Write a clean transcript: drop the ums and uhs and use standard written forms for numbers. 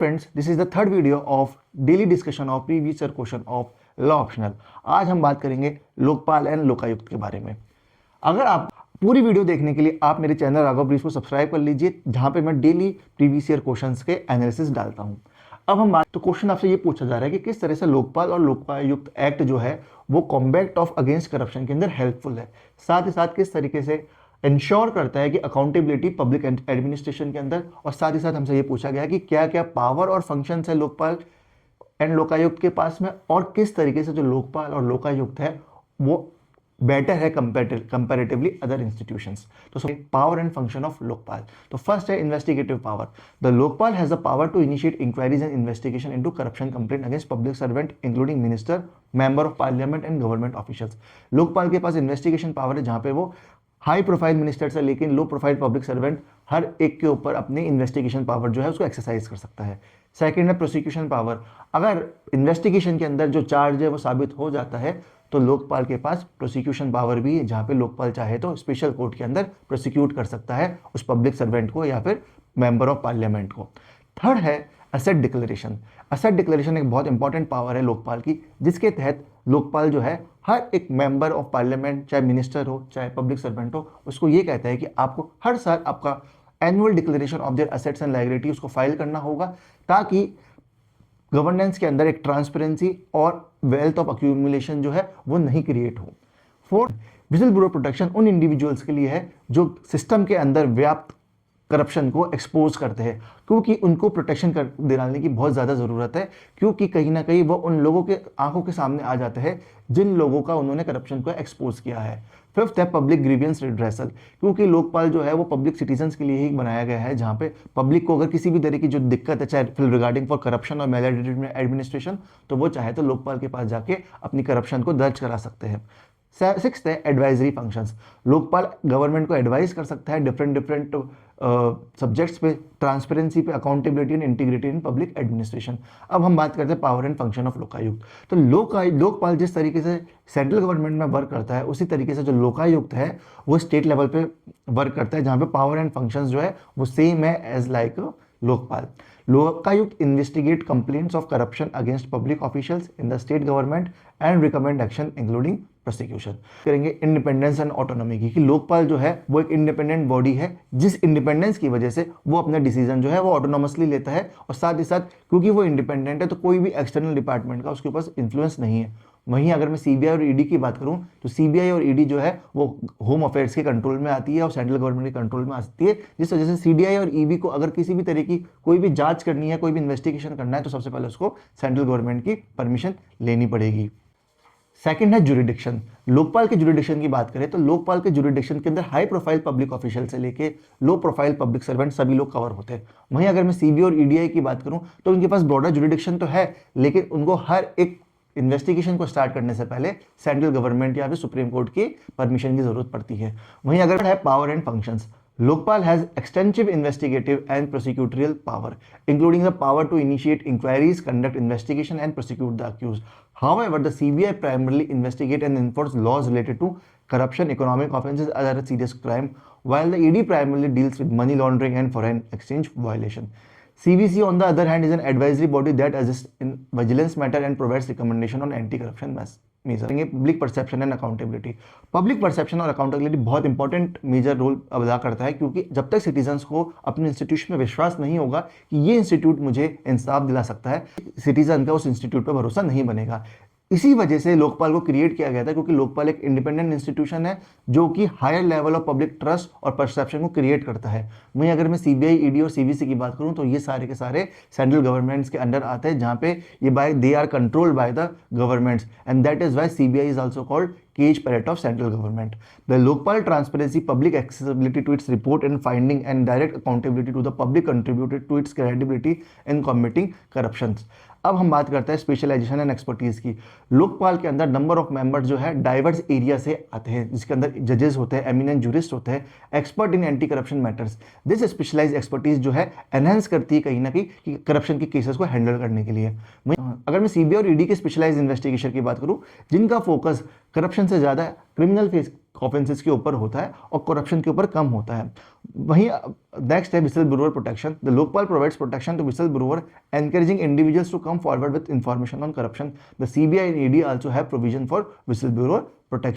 Friends, this is the third video of daily discussion of previous year question of law optional. आज हम बात करेंगे Lokpal and Lokayukta के बारे में। अगर आप पूरी वीडियो देखने के लिए आप मेरे चैनल राघव ब्रीज को सब्सक्राइब कर लीजिए, जहां पे मैं डेली प्रीवियस ईयर क्वेश्चंस के एनालिसिस डालता हूं। अब हम बात, तो क्वेश्चन आपसे ये पूछा जा रहा है कि किस तरह से लोकपाल और लोकायुक्त एक्ट जो है वो कॉम्बैट ऑफ अगेंस्ट करप्शन के अंदर हेल्पफुल है, साथ ही साथ किस तरीके से इंश्योर करता है कि अकाउंटेबिलिटी पब्लिक एडमिनिस्ट्रेशन के अंदर, और साथ ही साथ हमसे ये पूछा गया कि क्या क्या पावर और फंक्शंस है लोकपाल एंड लोकायुक्त के पास में, और किस तरीके से जो लोकपाल और लोकायुक्त है वो बेटर है कंपैरेटिवली अदर इंस्टीट्यूशंस। तो power and function of Lokpal, तो फर्स्ट है investigative power. The Lokpal has the power to initiate inquiries and investigation into corruption complaint against public servant including minister, member of parliament and government officials. Lokpal के पास investigation power है, जहां पे वो high profile minister से लेकिन low profile public servant हर एक के ऊपर अपनी इन्वेस्टिगेशन पावर जो है उसको एक्सरसाइज कर सकता है। सेकंड है प्रोसिक्यूशन पावर। अगर इन्वेस्टिगेशन के अंदर जो चार्ज है वो साबित हो जाता है तो लोकपाल के पास प्रोसिक्यूशन पावर भी है, जहां पे लोकपाल चाहे तो स्पेशल कोर्ट के अंदर प्रोसिक्यूट कर सकता है उस पब्लिक सर्वेंट को या फिर मेंबर ऑफ पार्लियामेंट को। थर्ड है असेट डिक्लेरेशन। असेट डिक्लेरेशन एक बहुत इंपॉर्टेंट पावर है लोकपाल की, जिसके तहत लोकपाल जो है हर एक मेंबर ऑफ पार्लियामेंट, चाहे मिनिस्टर हो चाहे पब्लिक सर्वेंट हो, उसको ये कहता है कि आपको हर साल आपका annual declaration of their assets and liability उसको फाइल करना होगा, ताकि गवर्नेंस के अंदर एक ट्रांसपेरेंसी और वेल्थ ऑफ अक्यूमुलेशन जो है वो नहीं क्रिएट हो। फोर्थ, विजिल ब्यूरो प्रोटेक्शन उन इंडिविजुअल्स के लिए है जो सिस्टम के अंदर व्याप्त करप्शन को एक्सपोज करते हैं, क्योंकि उनको प्रोटेक्शन कर दिलाने की बहुत ज़्यादा ज़रूरत है, क्योंकि कहीं ना कहीं वो उन लोगों के आंखों के सामने आ जाते हैं जिन लोगों का उन्होंने करप्शन को एक्सपोज किया है। फिफ्थ है पब्लिक ग्रीवियंस रिड्रेसल, क्योंकि लोकपाल जो है वो पब्लिक सिटीजन्स के लिए ही बनाया गया है, जहाँ पे पब्लिक को अगर किसी भी तरह की जो दिक्कत है, चाहे फिर रिगार्डिंग फॉर करप्शन और मेल एडमिनिस्ट्रेशन, तो वो चाहे तो लोकपाल के पास जाके अपनी करप्शन को दर्ज करा सकते हैं। सिक्स्थ है एडवाइजरी फंक्शंस। लोकपाल गवर्नमेंट को एडवाइस कर सकता है डिफरेंट सब्जेक्ट्स पे, ट्रांसपेरेंसी पे, accountability and integrity in public administration. अब हम बात करते हैं power and function of Lokayukta. तो लोकपाल जिस तरीके से सेंट्रल गवर्नमेंट में वर्क करता है, उसी तरीके से जो लोकायुक्त है वो स्टेट लेवल पे वर्क करता है, जहाँ पे पावर एंड फंक्शंस जो है वो सेम है as like Lokpal. Lokayukta investigate complaints of corruption against public officials in the state government and recommend action including prosecution. करेंगे इंडिपेंडेंस एंड ऑटोनॉमी की, कि लोकपाल जो है वो एक इंडिपेंडेंट बॉडी है, जिस इंडिपेंडेंस की वजह से वो अपना डिसीजन जो है वो ऑटोनॉमसली लेता है, और साथ ही साथ क्योंकि वो इंडिपेंडेंट है तो कोई भी एक्सटर्नल डिपार्टमेंट का उसके ऊपर इन्फ्लुएंस नहीं है। वहीं अगर मैं सीबीआई और ईडी की बात करूं तो सीबीआई और ईडी जो है वो होम अफेयर्स के कंट्रोल में आती है और सेंट्रल गवर्नमेंट के कंट्रोल में आती है, जिस वजह से सीडीआई और ईडी को अगर किसी भी तरह की कोई भी जांच करनी है, कोई भी इन्वेस्टिगेशन करना है, तो सबसे पहले उसको सेंट्रल गवर्नमेंट की परमिशन लेनी पड़ेगी। सेकंड है जुरिडिक्शन। लोकपाल के जुरिडिक्शन की बात करें तो लोकपाल के जुरिडिक्शन के अंदर हाई प्रोफाइल पब्लिक ऑफिशियल से लेके लो प्रोफाइल पब्लिक सर्वेंट सभी लोग कवर होते हैं। वहीं अगर मैं सीबीआई और ईडीआई की बात करूं तो उनके पास ब्रॉडर जुरिडिक्शन तो है, लेकिन उनको हर एक इन्वेस्टिगेशन को स्टार्ट करने से पहले सेंट्रल गवर्नमेंट या फिर सुप्रीम कोर्ट की परमिशन की जरूरत पड़ती है। वहीं अगर है power and functions, Lokpal has extensive investigative and prosecutorial power, including the power to initiate inquiries, conduct investigation, and prosecute the accused. However, the CBI primarily investigate and enforce laws related to corruption, economic offences, and other serious crime, while the ED primarily deals with money laundering and foreign exchange violation. CBC, on the other hand, is an advisory body that assists in vigilance matter and provides recommendation on anti-corruption measure. Public perception and accountability. Public perception और accountability बहुत important measure role अदा करता है, क्योंकि जब तक citizens को अपने इंस्टीट्यूशन में विश्वास नहीं होगा कि ये इंस्टीट्यूट मुझे इंसाफ दिला सकता है, सिटीजन का उस इंस्टीट्यूट पर भरोसा नहीं बनेगा। इसी वजह से लोकपाल को क्रिएट किया गया था, क्योंकि लोकपाल एक इंडिपेंडेंट इंस्टीट्यूशन है जो कि higher level of public trust और परसेप्शन को क्रिएट करता है। वहीं अगर मैं सीबीआई, ईडी और सीबीसी की बात करूं तो ये सारे के सारे सेंट्रल गवर्नमेंट्स के अंडर आते हैं, जहां पे ये they are controlled by the governments, and that is why CBI is also called cage parrot of central government. The Lokpal transparency, public accessibility to its report and finding, and direct accountability to the public contributed to its credibility in combating corruptions. अब हम बात करते हैं specialisation and expertise की। लोकपाल के अंदर number of members जो है डाइवर्स एरिया से आते हैं, जिसके अंदर जजेस होते हैं, एमिनेंट जूरिस्ट होते हैं, expert in anti corruption matters. This specialised expertise जो है एनहेंस करती है कहीं ना कहीं करप्शन के केसेस को हैंडल करने के लिए। अगर मैं सीबीआई और ईडी के स्पेशलाइज्ड इन्वेस्टिगेशन की बात करूं, जिनका फोकस करप्शन से ज़्यादा क्रिमिनल ऑफेंसेस के ऊपर होता है और करप्शन के ऊपर कम होता है। वहीं नेक्स्ट है whistleblower protection. The Lokpal provides protection to whistleblower, encouraging individuals to come forward with information on corruption. The CBI and ED also have provision for whistleblower protection.